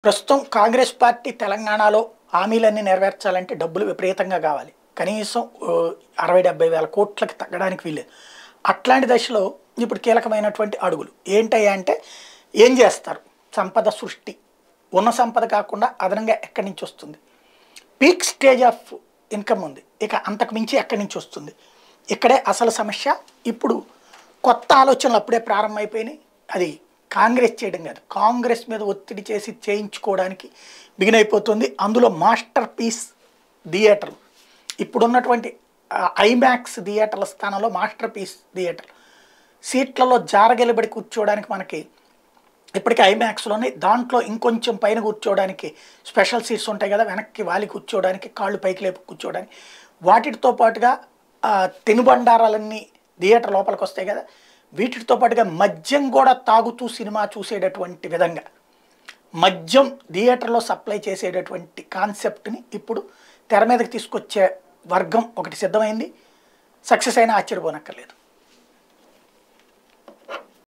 ప్రస్తుతం కాంగ్రెస్ పార్టీ తెలంగాణలో హామీలన్నీ నెరవేర్చాలంటే డబ్బులు విపరీతంగా కావాలి. కనీసం 60-70 వేల కోట్లకి తగ్గడానికి వీల్లేదు. అట్లాంటి దశలో ఇప్పుడు కీలకమైనటువంటి అడుగులు ఏంటయ్యా అంటే ఏం చేస్తారు? సంపద సృష్టి. ఉన్న సంపద కాకుండా అదనంగా ఎక్కడి నుంచి వస్తుంది? పీక్ స్టేజ్ ఆఫ్ ఇన్కమ్ ఉంది. ఇక అంతకు మించి ఎక్కడి నుంచి వస్తుంది? ఇక్కడే అసలు సమస్య. ఇప్పుడు కొత్త ఆలోచనలు అప్పుడే ప్రారంభమైపోయినాయి. అది కాంగ్రెస్ చేయడం కాదు, కాంగ్రెస్ మీద ఒత్తిడి చేసి చేయించుకోవడానికి బిగిన్ అయిపోతుంది. అందులో మాస్టర్ పీస్ థియేటర్లు, ఇప్పుడున్నటువంటి ఐమాక్స్ థియేటర్ల స్థానంలో మాస్టర్ పీస్ థియేటర్లు, సీట్లలో జారగెలబడి కూర్చోవడానికి మనకి ఇప్పటికీ ఐమాక్స్లోనే, దాంట్లో ఇంకొంచెం పైన కూర్చోవడానికి స్పెషల్ సీట్స్ ఉంటాయి కదా, వెనక్కి వాలి కూర్చోవడానికి, కాళ్ళు పైకి లేపు కూర్చోవడానికి. వాటితో పాటుగా తినుబండారాలన్నీ థియేటర్ లోపలికి వస్తాయి కదా, వీటితో పాటుగా మద్యం కూడా తాగుతూ సినిమా చూసేటటువంటి విధంగా మద్యం థియేటర్లో సప్లై చేసేటటువంటి కాన్సెప్ట్ని ఇప్పుడు తెర మీదకి తీసుకొచ్చే వర్గం ఒకటి సిద్ధమైంది. సక్సెస్ అయినా ఆశ్చర్యపోనక్కర్లేదు.